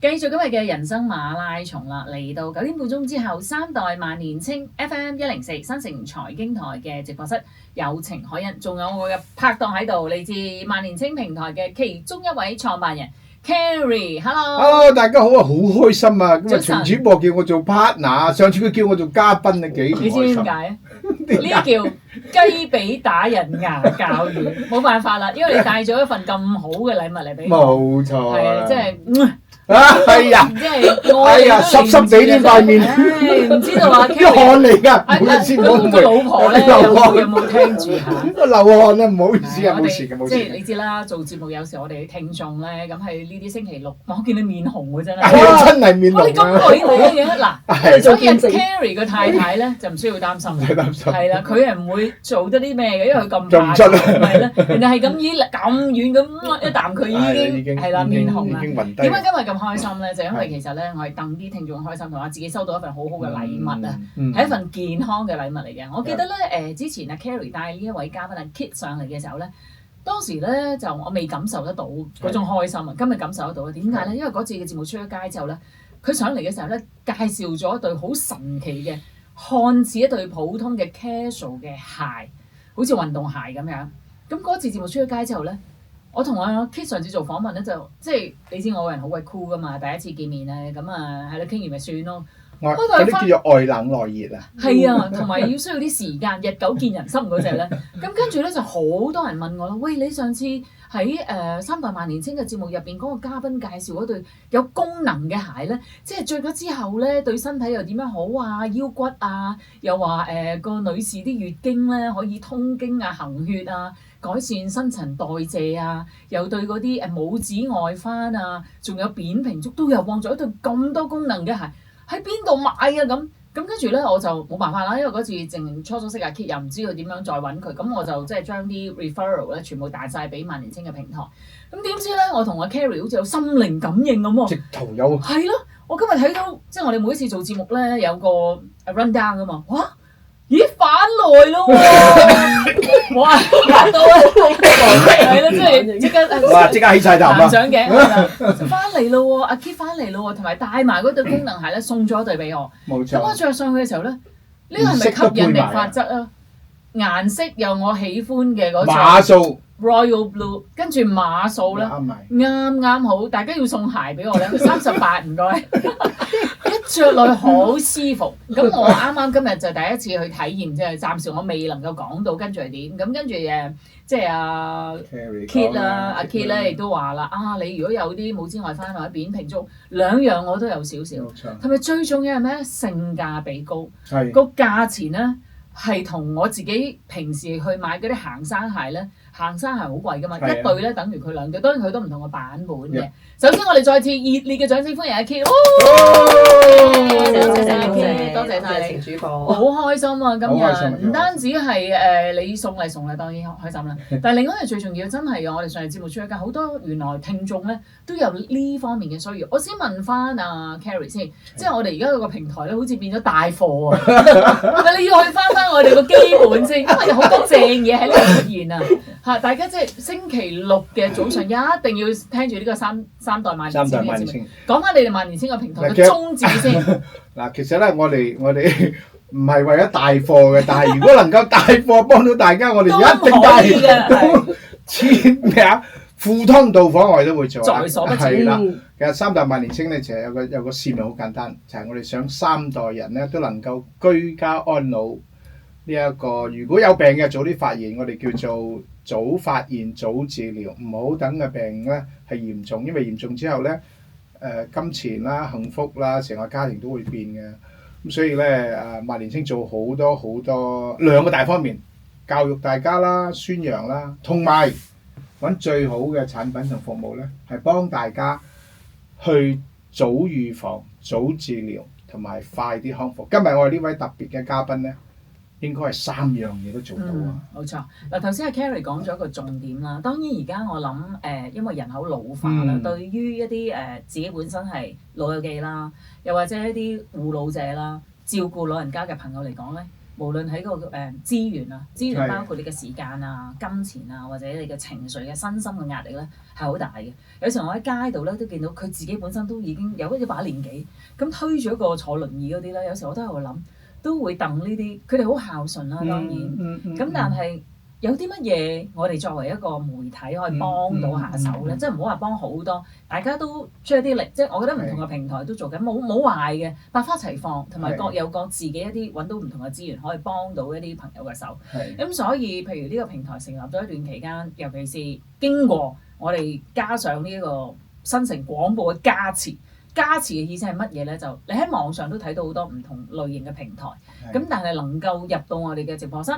繼續今日嘅人生馬拉松啦，嚟到9點半鐘之後，3代萬年青 FM104新城財經台嘅直播室有情可欣，仲有我嘅拍檔喺度，嚟自萬年青平台嘅其中一位創辦人 Kerry。Hello， 大家好啊，好開心啊！咁啊，陳主播叫我做 partner， 上次佢叫我做嘉賓啊，幾唔開心。你知點解啊？呢啲叫雞髀打人牙教軟，冇辦法啦，因為你帶咗一份咁好嘅禮物嚟俾我。冇錯。係啊，即係。係啊，即係愛啊，濕濕地呢塊面，唔知道啊，啲汗嚟㗎，唔好意思，我個老婆咧有冇聽住嚇？流汗啊，唔好意思啊，冇事嘅，冇事。即係你知啦，做節目有時我哋啲聽眾咧，咁係呢啲星期六，我見你面紅喎真係，真係面紅。你咁鬼好嘅嗱，所以 Kerry 個太太咧就唔需要擔心，唔使擔心。係啦，佢係唔會做得啲咩嘅，因為佢咁做唔出啦，係啦，人哋係咁遠咁一啖，佢已經係啦面紅啦。點解今日咁開心咧？就因為其實咧，我係戥啲聽眾開心，同我自己收到一份好好嘅禮物啊，係一份健康嘅禮物嚟嘅。我記得咧，之前阿 Kerry 帶呢一位嘉賓阿 Kit 上嚟嘅時候咧，當時咧就我未感受得到嗰種開心啊，今日感受得到啊。點解咧？因為嗰次嘅節目出咗街之後咧，佢上嚟嘅時候咧，介紹咗一對好神奇嘅，看似一對普通嘅 casual 嘅鞋，好似運動鞋咁樣。咁嗰次節目出咗街之後咧，我同阿 Kit 上次做訪問咧，就即係你知我個人好鬼 cool 噶嘛，第一次見面咧，咁啊係啦，傾完咪算咯。嗰啲叫做外冷內熱啊。係啊，同埋要需要啲時間，日久見人心嗰隻咧。咁跟住咧就好多人問我啦，喂，你上次喺3代萬年青嘅節目入邊嗰個嘉賓介紹嗰對有功能嘅鞋咧，即係着咗之後咧對身體又點樣好啊？腰骨啊，又話個女士啲月經咧可以通經啊、行血啊。改善新陳代謝啊，又對嗰啲拇指外翻啊，仲有扁平足都有幫助。一對咁多功能嘅鞋喺邊度買啊？咁跟住咧我就冇辦法啦，因為嗰次淨初初識阿 Kit 又唔知道點樣再揾佢，咁我就即係將啲 referral 咧全部帶晒俾萬年青嘅平台。咁點知咧我同阿 Kerry 好似有心靈感應咁喎。直頭有。係咯，我今日睇到即係我哋每一次做節目咧有個 run down 噶嘛，哇！咦，返來咯喎！哇，返到啊，係啦，即刻哇！即刻起晒頭啊！上鏡，翻嚟咯喎，阿 Kit 翻嚟咯喎，同埋帶埋嗰對功能鞋咧，送咗一對俾我。冇錯。咁我着上去嘅時候咧，呢個係咪吸引力法則啊？顏色有我喜歡嘅嗰種。馬數。Royal Blue， 跟住碼數咧，啱好，大家要送鞋俾我咧，38唔該。一着落去好舒服，咁我啱今日就第一次去體驗，即係暫時我未能夠講到跟住係點。咁跟住即係阿 Kit 啦，阿 Kit 咧亦都話啦，你如果有啲拇指外翻或者扁平足，兩樣我都有少少。係咪最重要係咩？性價比高，個價錢咧係同我自己平時去買嗰啲行山鞋咧。行山係好貴㗎嘛，一對咧等於佢兩對，當然佢都唔同嘅版本嘅。首先我哋再次熱烈嘅掌聲歡迎阿 Kit，多謝阿 Kit，多謝晒你，好開心啊！今日唔單止係你送禮當然開心啦，但係另外一樣最重要真係我哋上日節目出咗街，好多原來聽眾咧都有呢方面嘅需要。我先問翻阿 Kerry 先，即係我哋而家個平台咧好似變咗帶貨啊，但係你要去翻我哋個基本先，因為有好多正嘢喺呢度出現啊！大家即係星期六嘅早上一定要聽住呢個三代萬年青嘅節目。講翻你哋萬年青個平台嘅宗旨先。嗱，其實咧，我哋唔係為咗帶貨嘅，但係如果能夠帶貨幫到大家，我哋一定帶嘅。千咩啊？赴湯蹈火我哋都會做。在所不辭。係啦，其實3代萬年青咧，其實有個使命好簡單，就係我哋想3代人咧都能夠居家安老。呢一個如果有病嘅早啲發現，我哋叫做早發現早治療，唔好等嘅病咧係嚴重，因為嚴重之後咧金錢啦、幸福啦、成個家庭都會變嘅。咁所以咧萬年青做好多兩個大方面，教育大家啦、宣揚啦，同埋揾最好嘅產品同服務咧，係幫大家去早預防、早治療同埋快啲康復。今日我哋呢位特別嘅嘉賓咧，應該係3樣嘢都做到啊！冇錯。嗱，頭先阿 Kerry 講咗一個重點啦。當然而家我諗因為人口老化啦，對於一啲自己本身係老友記啦，又或者一啲護老者啦、照顧老人家嘅朋友嚟講咧，無論喺個資源包括你嘅時間啊、金錢啊，或者你嘅情緒嘅身心嘅壓力咧係好大嘅。有時候我喺街度咧都見到佢自己本身都已經有一把年紀，咁推住一個坐輪椅嗰啲咧，有時我都喺度諗，都會戥呢啲，佢哋好孝順啦當然，咁但係有啲乜嘢我哋作為一個媒體可以幫到下手咧？即係唔好話幫好多，大家都出一啲力，即係我覺得唔同嘅平台都做緊，冇壞嘅，百花齊放，同埋各有各自己一啲揾到唔同嘅資源，可以幫到一啲朋友嘅手。咁所以譬如呢個平台成立咗一段期間，尤其是經過我哋加上呢一個新城廣播嘅加持嘅意思係乜嘢咧？就你喺網上都睇到好多唔同類型嘅平台，咁但係能夠入到我哋嘅直播室。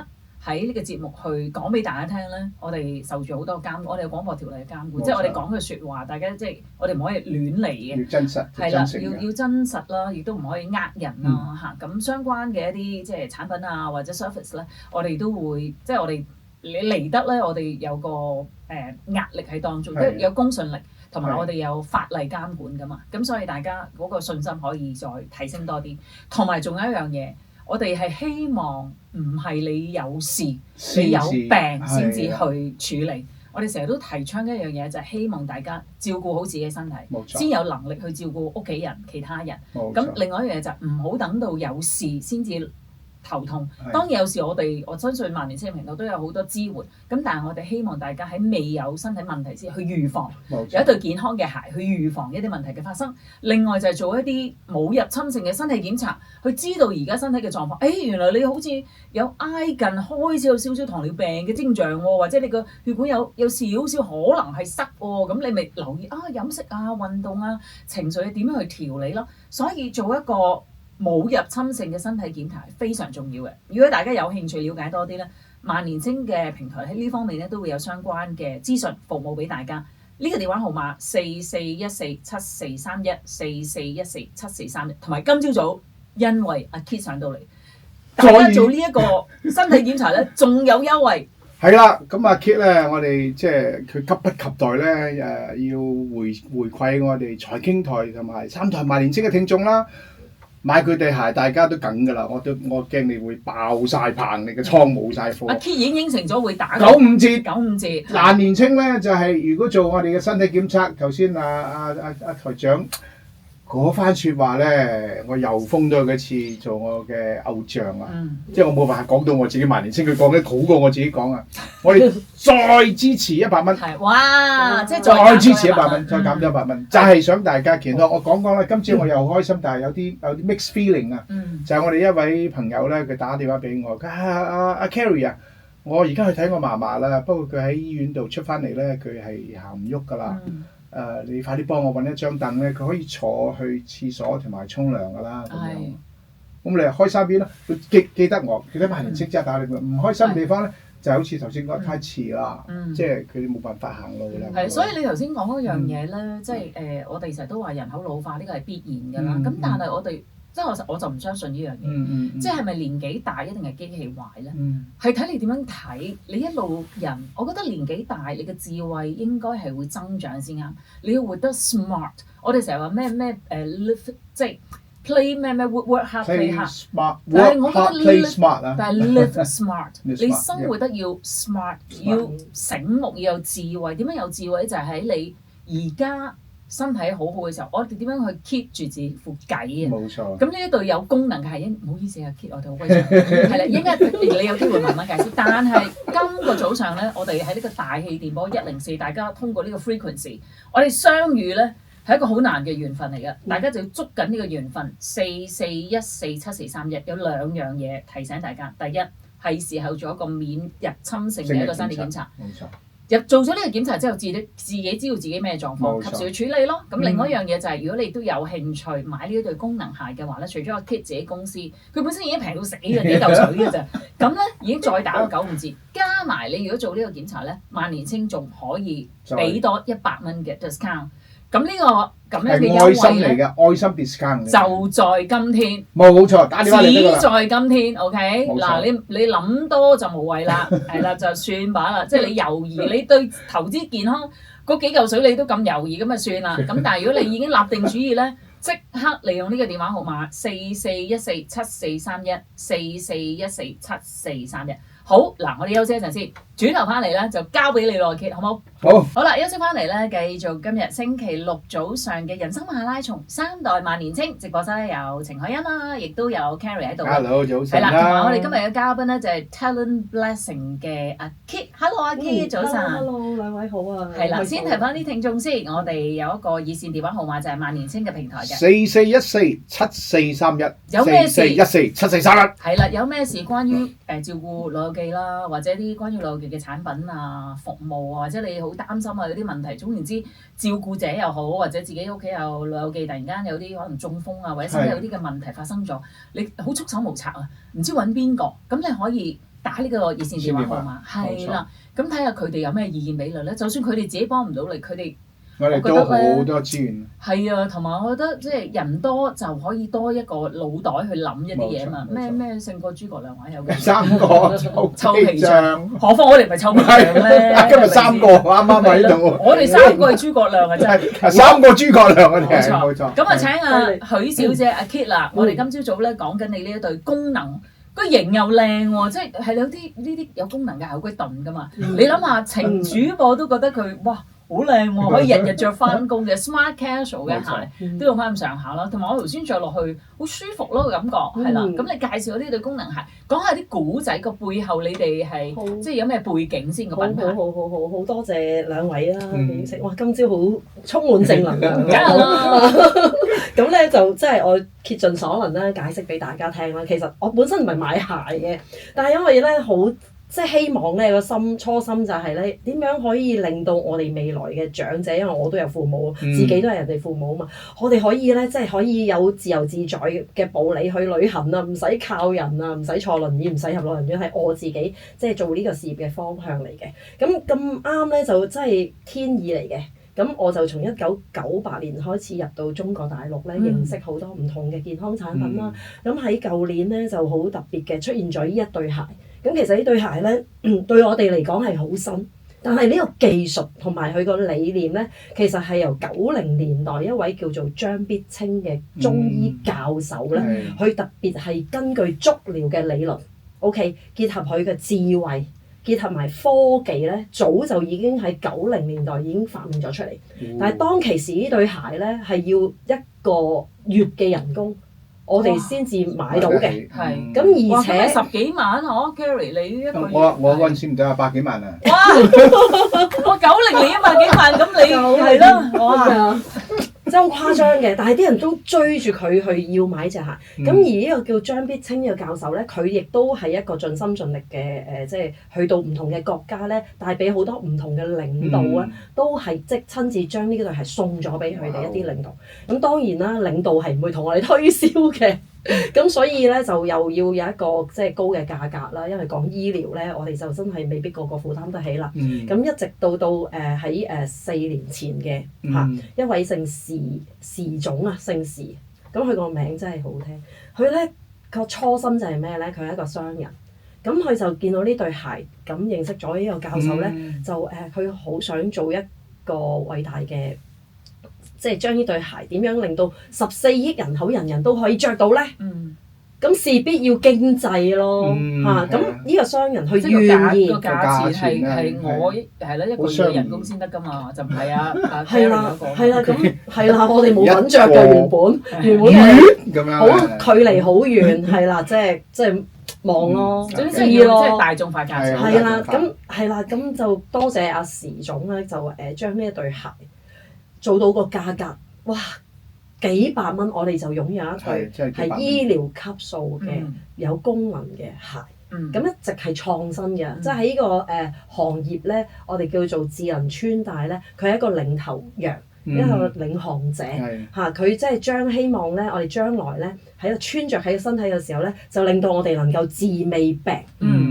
喺呢個節目去講俾大家聽咧，我哋受住好多監，我哋有廣播條例嘅監管，即係我哋講嘅説話，大家即係我哋唔可以亂嚟嘅，要真實，係啦，要真實啦，亦都唔可以呃人啦嚇。咁相關嘅一啲即係產品啊或者 service 咧，我哋都會即係我哋你嚟得咧，我哋有個壓力喺當中，即係有公信力，同埋我哋有法例監管噶嘛。咁所以大家嗰個信心可以再提升多啲，同埋仲有一樣嘢。我哋係希望唔係你有事、你有病先至去處理。我哋成日都提倡一樣嘢，就係希望大家照顧好自己嘅身體，先有能力去照顧屋企人、其他人。咁另外一樣嘢就係唔好等到有事先至頭痛。當然有時我相信萬年青嘅頻道都有好多支援。咁但係我哋希望大家喺未有身體問題先去預防，有一對健康嘅鞋去預防一啲問題嘅發生。另外就係做一啲冇入侵性嘅身體檢查，去知道而家身體嘅狀況。原來你好似有挨近開始有少少糖尿病嘅徵象喎，或者你個血管有少少可能係塞喎，咁你咪留意飲食啊、運動啊、情緒點樣去調理咯。所以做一個冇入侵性嘅身體檢查係非常重要嘅。如果大家有興趣了解多啲咧，萬年青嘅平台喺呢方面咧都會有相關嘅資訊服務俾大家。呢個電話號碼4414743144147431，同埋今朝早因為阿 Kit 上到嚟，大家做呢一個身體檢查咧，仲有優惠。係啦，咁阿 Kit 咧，我哋即係佢急不及待咧要回饋我哋財經台同埋三台萬年青嘅聽眾啦。買佢對鞋，大家都梗㗎啦，我驚你會爆晒棚，你嘅倉冇晒貨。阿 Kit 已經應承咗會打95折。萬年青咧就係如果做我哋嘅身體檢測，頭先阿台長嗰番説話咧，我又封咗佢一次做我嘅偶像啊！即係我冇辦法講到我自己萬年青，佢講得好過我自己講啊！我哋再支持100蚊，係哇！即係再支持100蚊，再減咗100蚊，就係想大家健康。我講啦，今朝我又開心，但係有啲mixed feeling 啊！就係我哋一位朋友咧，佢打電話俾我，佢阿 Carrie 啊，我而家去睇我嫲嫲啦，不過佢喺醫院度出翻嚟咧，佢係行唔喐㗎啦。你快啲幫我揾一張凳咧，佢可以坐去廁所同埋沖涼㗎啦。咁樣，咁你開心邊啦？佢記得我，記得萬年青之後打你。唔開心嘅地方咧，就好似頭先講太遲啦，即係佢哋冇辦法行路啦。係，所以你頭先講嗰樣嘢咧，即係我哋成日都話人口老化呢個係必然㗎啦。咁但係我哋即係我就唔相信呢樣嘢，即係咪年紀大一定係機器壞咧？係睇你點樣睇。你一路人，我覺得年紀大，你嘅智慧應該係會增長先啱。你要活得 smart。我哋成日話咩live 即係 play 咩 work hard play hard。但係我覺得 play smart 啊，但係 live smart。你生活得要 smart，要醒目，要有智慧。點樣有智慧就係喺你而家身體好好嘅時候，我哋點樣去 keep 住自己副計啊？冇錯。咁呢一對有功能嘅係唔好意思啊 ，keep 我哋好威水，係啦，應該你有機會慢慢介紹。但係今個早上咧，我哋喺呢個大氣電波104，大家通過呢個 frequency，我哋相遇咧係一個好難嘅緣分嚟嘅，大家就要捉緊呢個緣分。44147431有2樣嘢提醒大家，第一係時候做一個免入侵性嘅一個身體檢查。冇錯。做咗呢個檢查之後，自己知道自己咩狀況，及時去處理咯。咁另外一樣嘢就係，如果你都有興趣買呢一對功能鞋嘅話咧，除咗個 Kit 自己公司，佢本身已經平到死嘅，幾嚿水嘅咋。咁咧已經再打個95折，加埋你如果做呢個檢查咧，萬年青仲可以俾多100蚊嘅 discount。咁呢個咁樣嘅優惠咧，愛心嚟嘅，愛心 discount 就在今天。冇錯，打電話嚟得㗎啦。只在今天 ，OK？嗱，你諗多就無謂啦，係啦，就算吧啦。即係你猶豫，你對投資健康嗰幾嚿水你都咁猶豫，咁就算啦。咁但係如果你已經立定主意咧，即刻利用呢個電話號碼4414743144147431。好嗱，我哋休息一陣先，轉頭翻嚟咧就交俾你咯，Kit，好冇？好。好啦，休息翻嚟咧，繼續今日星期六早上嘅人生馬拉松3代萬年青直播室咧，有程海欣啦，亦都有 Carrie 喺度。Hello，早晨係啦，同埋我哋今日嘅嘉賓咧就係 Talent Blessing 嘅阿 Kit。Hello，阿 Kit，早晨。Hello，兩位好啊。係啦，先提翻啲聽眾先，我哋有一個熱線電話號碼就係萬年青嘅平台嘅。44147431。有咩事44147431。係啦，有咩事關於照顧老友記啦，或者啲關於老友記嘅產品啊、服務啊，或者你好擔心啊有啲問題，總言之，照顧者又好，或者自己屋企有老友記突然間有啲可能中風啊，或者身體有啲嘅問題發生咗，你好束手無策啊，唔知揾邊個，咁你可以打呢個熱線電話號碼，係啦，咁睇下佢哋有咩意見俾你咧。就算佢哋自己幫唔到你，佢哋我哋都好多資源。係啊，同埋我覺得即係人多就可以多一個腦袋去諗一啲嘢嘛。咩勝過諸葛亮話有嘅。3個臭皮匠，何況我哋唔係臭皮匠咧。今日3個啱啱喺度。我哋3個係諸葛亮啊，真係。3個諸葛亮啊，冇錯。咁啊，請阿許小姐阿 Kit 啦，我哋今朝早咧講緊你呢一對功能。個型又靚喎，即係有啲呢啲有功能嘅好鬼鈍噶嘛。你諗下，程主播都覺得佢哇好靚喎，可以日日着翻工嘅 smart casual 嘅鞋都用翻咁上下啦。同埋我頭先着落去好舒服咯，個感覺係啦。咁你介紹呢對功能鞋，講下啲古仔個背後，你哋係即係有咩背景先個品牌？好多謝兩位啦嘅認識。哇，今朝好充滿正能量。梗係啦。咁咧就即係我竭盡所能咧解釋俾大家聽啦。其實我本身唔係買鞋嘅，但係因為咧好即係希望咧個初心就係咧點樣可以令到我哋未來嘅長者，因為我都有父母，自己都係人哋父母啊嘛，我哋可以咧即係可以有自由自在嘅步履去旅行啊，唔使靠人啊，唔使坐輪椅，唔使入老人院，係我自己即係做呢個事業嘅方向嚟嘅。咁啱咧就真係天意嚟嘅。咁我就從1998年開始入到中國大陸咧，認識好多唔同嘅健康產品啦。咁喺舊年咧就好特別嘅出現咗呢一對鞋。咁其實呢對鞋咧，對我哋嚟講係好新，但係呢個技術同埋佢個理念咧，其實係由90年代一位叫做張必清嘅中醫教授咧，佢特別係根據足療嘅理論 ，OK， 結合佢嘅智慧。結合埋科技咧，早就已經喺90年代已經發明咗出嚟。但係當其時呢對鞋咧係要一個月嘅人工，我哋先至買到嘅。係。咁而且10幾萬嗬 Carrie 你呢一個月。我嗰陣時唔得啊，100幾萬啊。哇！我90年100幾萬，咁你係咯，哇！真係好誇張嘅，但係啲人都追住佢去要買隻鞋。咁而呢個叫張必清嘅教授咧，佢亦都係一個盡心盡力嘅即係去到唔同嘅國家咧，帶俾好多唔同嘅領導咧，都係即親自將呢對鞋送咗俾佢哋一啲領導。咁當然啦，領導係唔會同我哋推銷嘅。咁所以咧就又要有一個即係高嘅價格啦，因為講醫療咧，我哋就真係未必個個負擔得起啦。咁一直到喺4年前嘅一位姓時總啊，姓時，咁佢個名真係好聽。佢咧個初心就係咩咧？佢係一個商人，咁佢就見到呢對鞋，咁認識咗呢個教授咧，就佢好想做一個偉大嘅。即係將呢對鞋點樣令到14億人口人人都可以着到咧？咁勢必要經濟咯嚇。咁呢個商人佢願意個價錢係我係啦一個月嘅人工先得㗎嘛，就唔係啊。係啦，咁係啦，我哋冇揾着嘅原本好距離好遠，係啦，即係望咯，總之要即係大眾化價錢。係啦，咁就多謝阿時總咧，就將呢一對鞋。做到個價格，哇！幾百蚊，我哋就擁有一對係醫療級數嘅有功能嘅鞋。咁一直係創新嘅，即係喺呢個行業咧，我哋叫做智能穿戴咧，佢係一個領頭羊，一個領航者嚇。佢即係將希望咧，我哋將來咧喺度穿着喺個身體嘅時候咧，就令到我哋能夠治未病。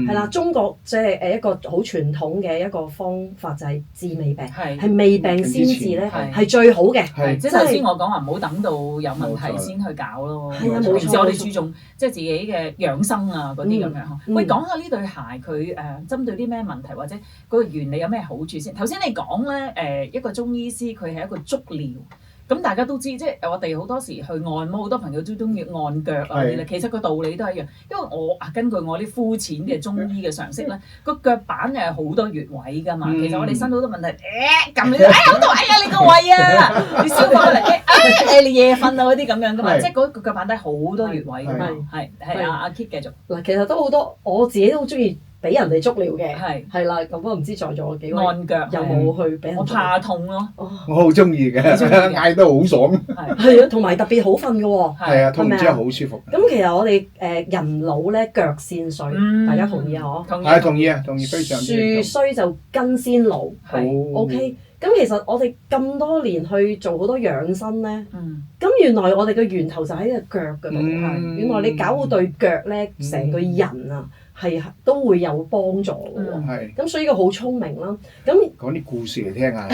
係啦，中國即係一個好傳統嘅一個方法就係治未病，係未病先治咧係最好嘅。即係頭先我講話唔好等到有問題先去搞咯。係啊，冇錯。我哋注重即係自己嘅養生啊嗰啲咁樣。喂，講下呢對鞋佢針對啲咩問題或者嗰個原理有咩好處先？頭先你講咧一個中醫師佢係一個足療。咁咁大家都知，即係我哋好多時去按摩，好多朋友都中意按腳啊啲咧。其實個道理都係一樣，因為我根據我啲膚淺嘅中醫嘅常識咧，個腳板係好多穴位㗎嘛。其實我哋身好多問題，撳你，好多位啊你個位啊，你消化嚟，你夜瞓啊嗰啲咁樣㗎嘛。即係嗰個腳板底好多穴位㗎嘛。係阿 Kit 繼續。嗱，其實都好多，我自己都好中意俾人哋足療嘅，係啦。咁我唔知在座幾位按腳有冇去俾人？我怕痛咯。我好中意嘅，嗌得好爽。係啊，同埋特別好瞓嘅喎。係啊，痛之後好舒服。咁其實我哋人老咧腳先衰，大家同意啊？嗬。同意啊，同意非常之。樹衰就根先老。係。OK。咁其實我哋咁多年去做好多養生咧，咁原來我哋嘅源頭就喺個腳嗰度。原來你搞好對腳咧，成個人啊係都會有幫助嘅喎。咁所以呢個好聰明啦。咁講啲故事嚟聽下。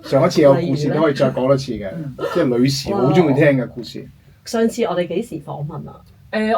上一次有故事都可以再講多次嘅，即係女士好中意聽嘅故事。上次我哋幾時訪問啊？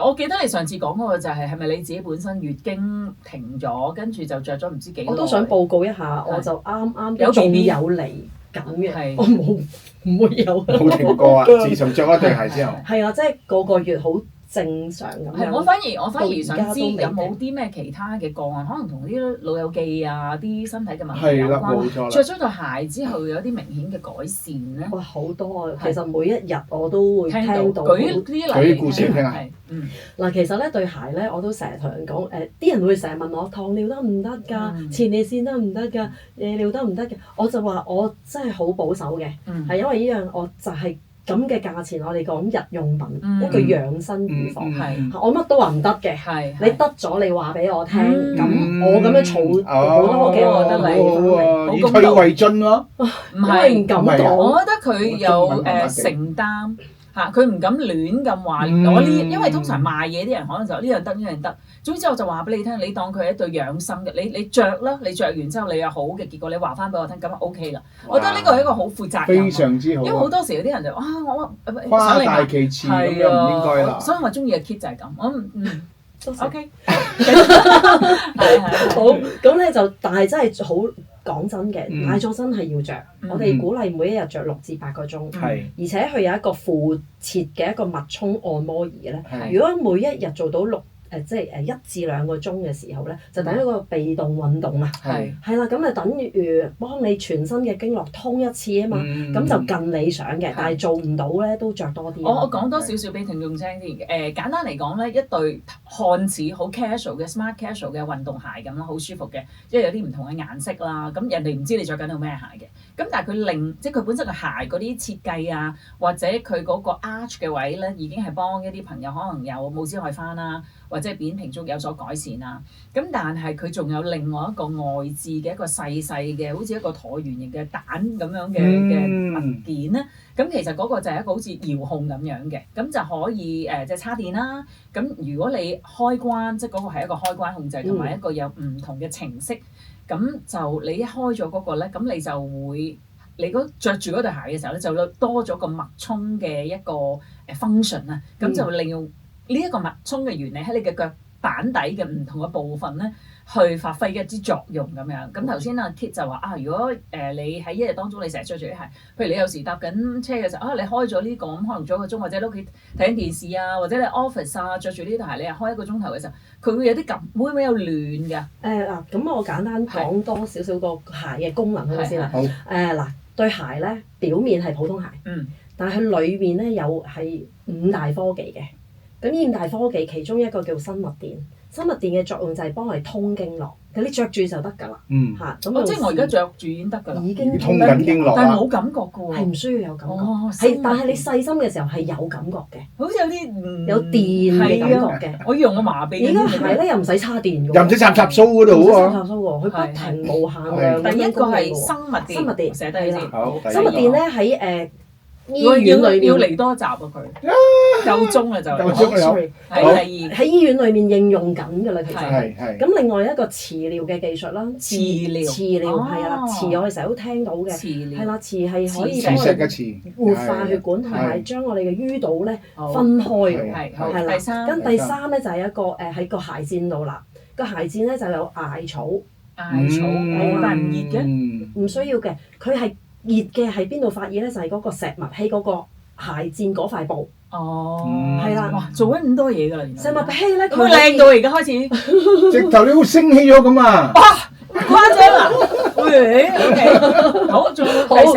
我記得你上次講嗰個就係咪你自己本身月經停咗，跟住就着咗唔知幾耐？我都想報告一下，我就啱啱仲有嚟緊嘅，我唔會有冇停過啊！自從着咗對鞋之後，係啊，即係個月好正常咁樣。我反而想知有冇啲咩其他嘅個案，可能同啲老友記啊、啲身體嘅問題有關。着咗對鞋之後有啲明顯嘅改善咧？哇，好多啊！其實每一日我都會聽到。舉啲故事嚟聽下。嗱，其實咧對鞋咧，我都成日同人講，啲人會成日問我糖尿得唔得㗎？前列腺得唔得㗎？夜尿得唔得嘅？我就話我真係好保守嘅，係因為呢樣我就係咁嘅價錢，我哋講日用品，一個養生預防，我乜都話唔得嘅，你得咗你話俾我聽，咁我咁樣儲好多嘅，我覺得你以退為進咯，唔係唔敢講，我覺得佢有承擔。佢唔敢亂咁話我呢，因為通常賣嘢啲人可能就呢樣得呢樣得，總之我就話俾你聽，你當佢係一對養生嘅，你着啦，你着完之後你有好嘅結果，你話翻俾我聽，咁就 OK 啦。我覺得呢個係一個好負責任，非常之好。因為好多時有啲人就我誇大其詞咁樣唔應該啦。所以我中意嘅 Kit 就係咁，OK，好咁咧就，但係真係好。講真嘅，買咗真係要着。我哋鼓勵每一日着6至8個鐘，而且佢有一個附設嘅一個脈衝按摩儀咧。如果每一日做到即係1至2個鐘嘅時候咧，就等於一個被動運動啊。係啦，咁就等於幫你全身嘅經絡通一次啊嘛。咁就更理想嘅，但係做唔到咧都着多啲。我講多少少俾聽眾聽先。簡單嚟講咧，一對看似好 casual 嘅 smart casual 嘅運動鞋咁啦，好舒服嘅，即係有啲唔同嘅顏色啦。咁人哋唔知你着緊到咩鞋嘅。咁但係佢即係佢本身嘅鞋嗰啲設計啊，或者佢嗰個 arch 嘅位咧，已經係幫一啲朋友可能有冇脂肪翻啦，或者扁平足有所改善啦。咁但係佢仲有另外一個外置嘅一個細細嘅，好似一個橢圓形嘅蛋咁樣嘅物件咧。咁其實嗰個就係一個好似遙控咁樣嘅，咁就可以即係插電啦。咁如果你開關，即係嗰個係一個開關控制，同埋一個有唔同嘅程式。咁就你一開咗嗰個咧，咁你就會你着住嗰對鞋嘅時候咧，就多咗個脈衝嘅一個function 啊。咁就利用呢一個脈衝嘅原理喺你嘅腳板底嘅唔同嘅部分咧，去發揮一啲作用咁樣。咁頭先阿 Kit 就話如果你喺一日當中你成日着住啲鞋，譬如你有時搭緊車嘅時候你開咗呢個咁可能做1個鐘，或者喺屋企睇緊電視啊，或者你 office 啊着住呢對鞋，你係開1個鐘頭嘅時候，佢會有啲會唔會有暖㗎？咁我簡單講多少少個鞋嘅功能好先啦。嗱，對鞋咧表面係普通鞋，但係佢裏面咧有係5大科技嘅。咁呢5大科技其中一個叫生物電，生物電嘅作用就係幫我哋通經絡，咁你着住就得㗎啦。咁即係我而家着住已經得㗎啦。已經通緊經絡，但係冇感覺㗎喎。係唔需要有感覺，但係你細心嘅時候係有感覺嘅，好似有啲有電嘅感覺嘅。我以為我麻痹。應該係咧，又唔使叉電㗎。又唔使插蘇嗰度喎。插蘇喎，佢不停無限量。第一個係生物電。生物電寫低先。生物電咧喺醫院裏面要嚟多集佢夠鐘啦就。夠鐘啦。係第二。喺醫院裏面應用緊㗎啦，其實係。咁另外一個磁療嘅技術啦，磁療係啦，磁我哋成日都聽到嘅，係啦，磁係可以磁石嘅磁，活化血管同埋將我哋嘅淤堵咧分開嘅，係啦。咁第三咧就係一個喺個鞋墊度啦，個鞋墊咧就有艾草，但係唔熱嘅，唔需要嘅，佢係熱嘅係邊度發熱咧？就係嗰個石墨烯嗰個鞋墊嗰塊布。哦，係啦哇，做緊咁多嘢㗎啦，原來。石墨烯咧，佢靚到而家開始，直頭你好升起咗咁啊！誇張啊！喂，OK，好，仲有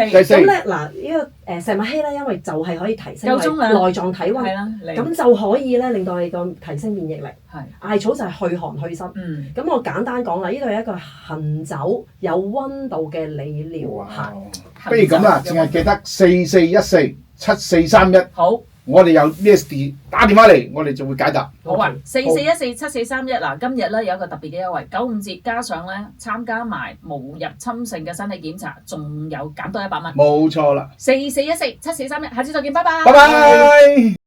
第四。咁咧嗱，呢個石墨烯咧，因為就係可以提升夠鐘啦內臟體温，係啦，咁就可以咧令到你個提升免疫力。係。艾草就係去寒去濕。嗯。咁我簡單講啦，呢度係一個行走有温度嘅理療鞋。不如咁啦，淨係記得44147431。好。我哋有 VSD 打電話嚟，我哋就會解答。好啊，44147431嗱，今日咧有一個特別嘅優惠，95折加上咧參加埋無入侵性嘅身體檢查，仲有減多100蚊。冇錯啦。44147431，下次再見，拜拜。拜拜。